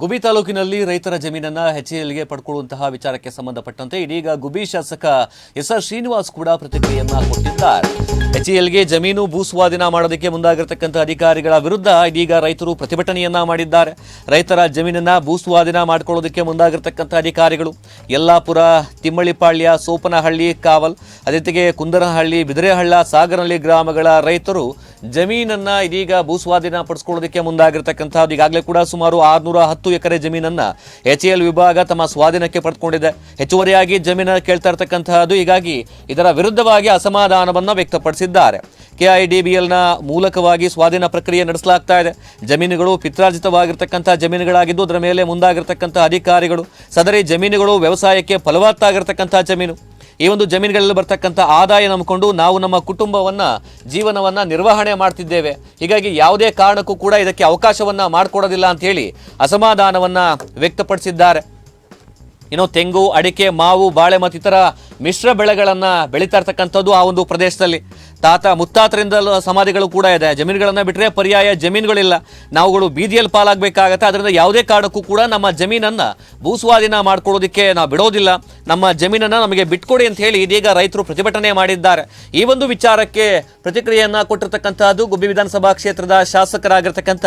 ಗುಬಿ ತಾಲೂಕಿನಲ್ಲಿ ರೈತರ ಜಮೀನನ್ನ ಎಚ್ಎಎಲ್ಗೆ ಪಡ್ಕೊಳ್ಳುವಂತಹ ವಿಚಾರಕ್ಕೆ ಸಂಬಂಧಪಟ್ಟಂತೆ ಇದೀಗ ಗುಬಿ ಶಾಸಕ ಎಸ್ಆರ್ ಶ್ರೀನಿವಾಸ್ ಕೂಡ ಪ್ರತಿಕ್ರಿಯೆಯನ್ನ ಕೊಟ್ಟಿದ್ದಾರೆ. ಎಚ್ಎಎಲ್ಗೆ ಜಮೀನು ಭೂಸ್ವಾಧೀನ ಮಾಡೋದಕ್ಕೆ ಮುಂದಾಗಿರತಕ್ಕಂಥ ಅಧಿಕಾರಿಗಳ ವಿರುದ್ಧ ಇದೀಗ ರೈತರು ಪ್ರತಿಭಟನೆಯನ್ನ ಮಾಡಿದ್ದಾರೆ. ರೈತರ ಜಮೀನನ್ನ ಭೂಸ್ವಾಧೀನ ಮಾಡಿಕೊಳ್ಳೋದಕ್ಕೆ ಮುಂದಾಗಿರತಕ್ಕಂಥ ಅಧಿಕಾರಿಗಳು ಯಲ್ಲಾಪುರ, ತಿಮ್ಮಳಿಪಾಳ್ಯ, ಸೋಪನಹಳ್ಳಿ, ಕಾವಲ್, ಅದೇ ಜೊತೆಗೆ ಕುಂದರಹಳ್ಳಿ, ಬಿದರೆಹಳ್ಳ, ಸಾಗರಹಳ್ಳಿ ಗ್ರಾಮಗಳ ರೈತರು ಜಮೀನನ್ನ ಇದೀಗ ಭೂಸ್ವಾಧೀನ ಪಡಿಸಿಕೊಳ್ಳೋದಕ್ಕೆ ಮುಂದಾಗಿರತಕ್ಕಂಥದ್ದು. ಈಗಾಗಲೇ ಕೂಡ ಸುಮಾರು 610 ಎಕರೆ ಜಮೀನನ್ನ ಎಚ್ಎಎಲ್ ವಿಭಾಗ ತಮ್ಮ ಸ್ವಾಧೀನಕ್ಕೆ ಪಡೆದುಕೊಂಡಿದೆ. ಹೆಚ್ಚುವರಿಯಾಗಿ ಜಮೀನು ಕೇಳ್ತಾ ಇರತಕ್ಕಂತಹದ್ದು. ಹೀಗಾಗಿ ಇದರ ವಿರುದ್ಧವಾಗಿ ಅಸಮಾಧಾನವನ್ನ ವ್ಯಕ್ತಪಡಿಸಿದ್ದಾರೆ. ಕೆಐಡಿಬಿಎಲ್ನ ಮೂಲಕವಾಗಿ ಸ್ವಾಧೀನ ಪ್ರಕ್ರಿಯೆ ನಡೆಸಲಾಗ್ತಾ ಇದೆ. ಜಮೀನುಗಳು ಪಿತ್ರಾರ್ಜಿತವಾಗಿರ್ತಕ್ಕಂಥ ಜಮೀನುಗಳಾಗಿದ್ದು ಅದರ ಮೇಲೆ ಮುಂದಾಗಿರ್ತಕ್ಕಂಥ ಅಧಿಕಾರಿಗಳು ಸದರಿ ಜಮೀನುಗಳು ವ್ಯವಸಾಯಕ್ಕೆ ಫಲವತ್ತಾಗಿರ್ತಕ್ಕಂಥ ಜಮೀನು. ಈ ಒಂದು ಜಮೀನುಗಳಲ್ಲಿ ಬರ್ತಕ್ಕಂಥ ಆದಾಯ ನಂಬಿಕೊಂಡು ನಾವು ನಮ್ಮ ಕುಟುಂಬವನ್ನ ಜೀವನವನ್ನ ನಿರ್ವಹಣೆ ಮಾಡ್ತಿದ್ದೇವೆ. ಹೀಗಾಗಿ ಯಾವುದೇ ಕಾರಣಕ್ಕೂ ಕೂಡ ಇದಕ್ಕೆ ಅವಕಾಶವನ್ನ ಮಾಡಿಕೊಡೋದಿಲ್ಲ ಅಂತ ಹೇಳಿ ಅಸಮಾಧಾನವನ್ನ ವ್ಯಕ್ತಪಡಿಸಿದ್ದಾರೆ. ಇನ್ನು ತೆಂಗು, ಅಡಿಕೆ, ಮಾವು, ಬಾಳೆ ಮತ್ತಿತರ ಮಿಶ್ರ ಬೆಳೆಗಳನ್ನ ಬೆಳೀತಾ ಇರ್ತಕ್ಕಂಥದ್ದು ಆ ಒಂದು ಪ್ರದೇಶದಲ್ಲಿ. ತಾತ ಮುತ್ತಾತರಿಂದಲೂ ಸಮಾಧಿಗಳು ಕೂಡ ಇದೆ. ಜಮೀನುಗಳನ್ನ ಬಿಟ್ಟರೆ ಪರ್ಯಾಯ ಜಮೀನುಗಳಿಲ್ಲ. ನಾವುಗಳು ಬೀದಿಯಲ್ಲಿ ಪಾಲಾಗಬೇಕಾಗತ್ತೆ. ಅದರಿಂದ ಯಾವುದೇ ಕಾರಣಕ್ಕೂ ಕೂಡ ನಮ್ಮ ಜಮೀನನ್ನ ಭೂಸ್ವಾಧೀನ ಮಾಡ್ಕೊಳ್ಳೋದಕ್ಕೆ ನಾವು ಬಿಡೋದಿಲ್ಲ. ನಮ್ಮ ಜಮೀನನ್ನ ನಮಗೆ ಬಿಟ್ಕೊಡಿ ಅಂತ ಹೇಳಿ ಇದೀಗ ರೈತರು ಪ್ರತಿಭಟನೆ ಮಾಡಿದ್ದಾರೆ. ಈ ಒಂದು ವಿಚಾರಕ್ಕೆ ಪ್ರತಿಕ್ರಿಯೆಯನ್ನ ಕೊಟ್ಟಿರ್ತಕ್ಕಂಥದ್ದು ಗುಬ್ಬಿ ವಿಧಾನಸಭಾ ಕ್ಷೇತ್ರದ ಶಾಸಕರಾಗಿರ್ತಕ್ಕಂಥ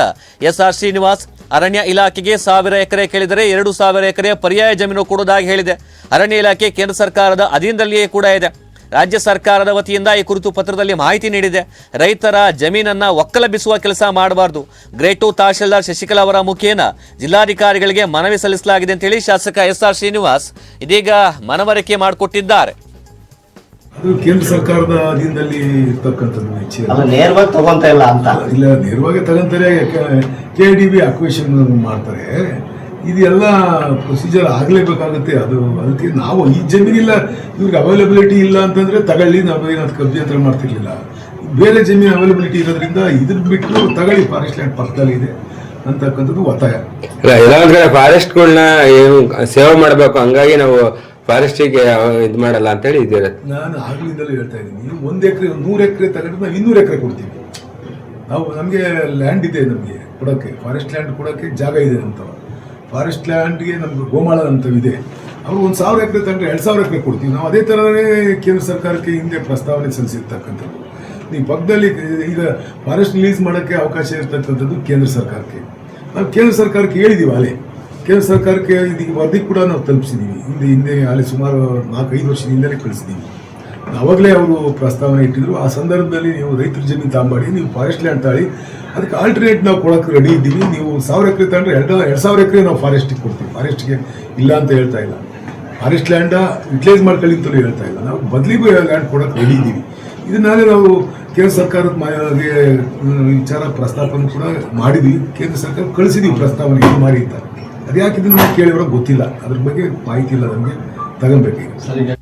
ಎಸ್ಆರ್ ಶ್ರೀನಿವಾಸ್. ಅರಣ್ಯ ಇಲಾಖೆಗೆ 1000 ಎಕರೆ ಕೇಳಿದರೆ 2000 ಎಕರೆ ಪರ್ಯಾಯ ಜಮೀನು ಕೊಡುವುದಾಗಿ ಹೇಳಿದೆ. ಅರಣ್ಯ ಇಲಾಖೆ ಕೇಂದ್ರ ಸರ್ಕಾರದ ಅಧೀನದಲ್ಲಿಯೇ ಕೂಡ ಇದೆ. ರಾಜ್ಯ ಸರ್ಕಾರದ ವತಿಯಿಂದ ಈ ಕುರಿತು ಪತ್ರದಲ್ಲಿ ಮಾಹಿತಿ ನೀಡಿದೆ. ರೈತರ ಜಮೀನನ್ನ ಒಕ್ಕಲೆಬ್ಬಿಸುವ ಕೆಲಸ ಮಾಡಬಾರ್ದು. ಗ್ರೇಟು ತಹಶೀಲ್ದಾರ್ ಶಶಿಕಲಾ ಅವರ ಮುಖೇನ ಜಿಲ್ಲಾಧಿಕಾರಿಗಳಿಗೆ ಮನವಿ ಸಲ್ಲಿಸಲಾಗಿದೆ ಅಂತ ಹೇಳಿ ಶಾಸಕ ಎಸ್ಆರ್ ಶ್ರೀನಿವಾಸ್ ಇದೀಗ ಮನವರಿಕೆ ಮಾಡಿಕೊಟ್ಟಿದ್ದಾರೆ. ಅದು ಕೇಂದ್ರ ಸರ್ಕಾರದ ಅಧೀನದಲ್ಲಿ ಇರ್ತಕ್ಕಂಥದ್ದು. ನೇರವಾಗಿ ತಗೊಂತ ಇಲ್ಲ ಅಂತ ಇಲ್ಲ, ನೇರವಾಗಿ ತಗೊಂತಾರೆ. ಕೆಡಿಬಿ ಅಕ್ವಿಷನ್ ಮಾಡ್ತಾರೆ. ಇದೆಲ್ಲ ಪ್ರೊಸೀಜರ್ ಆಗಲೇಬೇಕಾಗುತ್ತೆ. ಅದಕ್ಕೆ ನಾವು ಈ ಜಮೀನಿಲ್ಲ, ಇವ್ರಿಗೆ ಅವೈಲಬಿಲಿಟಿ ಇಲ್ಲ ಅಂತಂದ್ರೆ ತಗೊಳ್ಳಿ, ನಾವು ಏನಾದ್ರು ಅಭ್ಯಂತರ ಮಾಡ್ತಿರ್ಲಿಲ್ಲ. ಬೇರೆ ಜಮೀನು ಅವೈಲಬಿಲಿಟಿ ಇರೋದ್ರಿಂದ ಇದನ್ನ ಬಿಟ್ಟು ತಗೊಳ್ಳಿ, ಫಾರೆಸ್ಟ್ ಲ್ಯಾಂಡ್ ಪಕ್ಕದಲ್ಲಿ ಇದೆ ಅಂತಕ್ಕಂಥದ್ದು ಒತ್ತಾಯ. ಫಾರೆಸ್ಟ್ಗಳನ್ನ ಏನು ಸೇವೆ ಮಾಡಬೇಕು, ಹಂಗಾಗಿ ನಾವು ಫಾರೆಸ್ಟಿಗೆ ಇದು ಮಾಡಲ್ಲ ಅಂತೇಳಿ ಇದ್ದೀರ. ನಾನು ಆಗ್ಲಿಂದಲೂ ಹೇಳ್ತಾ ಇದ್ದೀನಿ, 1 ಎಕರೆ 100 ಎಕರೆ ತಗೊಂಡ್ರೆ ನಾವು 200 ಎಕರೆ ಕೊಡ್ತೀವಿ. ನಮಗೆ ಲ್ಯಾಂಡ್ ಇದೆ, ನಮಗೆ ಕೊಡೋಕ್ಕೆ ಫಾರೆಸ್ಟ್ ಲ್ಯಾಂಡ್ ಕೊಡೋಕ್ಕೆ ಜಾಗ ಇದೆ ಅಂತ. ಫಾರೆಸ್ಟ್ ಲ್ಯಾಂಡ್ಗೆ ನಮ್ಗೆ ಗೋಮಾಳ ಅಂತವಿದೆ. ಅವರು 1000 ಎಕರೆ ತಗೊಂಡ್ರೆ 2000 ಎಕರೆ ಕೊಡ್ತೀವಿ ನಾವು. ಅದೇ ಥರನೇ ಕೇಂದ್ರ ಸರ್ಕಾರಕ್ಕೆ ಹಿಂದೆ ಪ್ರಸ್ತಾವನೆ ಸಲ್ಲಿಸಿರ್ತಕ್ಕಂಥದ್ದು. ನೀವು ಪಕ್ಕದಲ್ಲಿ ಈಗ ಫಾರೆಸ್ಟ್ ರಿಲೀಸ್ ಮಾಡೋಕ್ಕೆ ಅವಕಾಶ ಇರ್ತಕ್ಕಂಥದ್ದು ಕೇಂದ್ರ ಸರ್ಕಾರಕ್ಕೆ. ನಾವು ಕೇಂದ್ರ ಸರ್ಕಾರಕ್ಕೆ ಹೇಳಿದ್ದೀವಿ. ಅಲ್ಲೇ ಕೇಂದ್ರ ಸರ್ಕಾರಕ್ಕೆ ಇದೀಗ ವರದಿ ಕೂಡ ನಾವು ತಲುಪಿಸಿದ್ದೀವಿ. ಹಿಂದೆ ಅಲ್ಲಿ ಸುಮಾರು 4-5 ವರ್ಷದ ಹಿಂದೆನೇ ಕಳಿಸಿದ್ದೀವಿ. ಅವಾಗಲೇ ಅವರು ಪ್ರಸ್ತಾವನೆ ಇಟ್ಟಿದ್ರು. ಆ ಸಂದರ್ಭದಲ್ಲಿ ನೀವು ರೈತರ ಜಮೀನು ತಗೊಂಬಾಡಿ, ನೀವು ಫಾರೆಸ್ಟ್ ಲ್ಯಾಂಡ್ ತಾಳಿ, ಅದಕ್ಕೆ ಆಲ್ಟರ್ನೇಟ್ ನಾವು ಕೊಡೋಕೆ ರೆಡಿ ಇದ್ದೀವಿ. ನೀವು 1000 ಎಕರೆ ತಗೊಂಡ್ರೆ 2000 ಎಕರೆ ನಾವು ಫಾರೆಸ್ಟಿಗೆ ಕೊಡ್ತೀವಿ. ಫಾರೆಸ್ಟ್ಗೆ ಇಲ್ಲ ಅಂತ ಹೇಳ್ತಾ ಇಲ್ಲ. ಫಾರೆಸ್ಟ್ ಲ್ಯಾಂಡ ಯುಟಿಲೈಸ್ ಮಾಡ್ಕೊಳ್ಳಿ ಅಂತಲೂ ಹೇಳ್ತಾ ಇಲ್ಲ. ನಾವು ಬದಲಿಗೂ ಲ್ಯಾಂಡ್ ಕೊಡೋಕೆ ರೆಡಿ ಇದ್ದೀವಿ. ಇದನ್ನಾலே ನಾವು ಕೇಂದ್ರ ಸರ್ಕಾರದ ವಿಚಾರ ಪ್ರಸ್ತಾಪನೆ ಕೂಡ ಮಾಡಿದ್ವಿ. ಕೇಂದ್ರ ಸರ್ಕಾರ ಕಳಿಸಿದ್ದೀವಿ ಪ್ರಸ್ತಾವನೆ ಏನು ಮಾಡಿ ಅಂತ. ಅದ್ಯಾಕೆ ಇದನ್ನು ಕೇಳಿರೋ ಗೊತ್ತಿಲ್ಲ. ಅದ್ರ ಬಗ್ಗೆ ಮಾಹಿತಿ ಇಲ್ಲ, ನಮಗೆ ತಗೊಬೇಕೀಗ.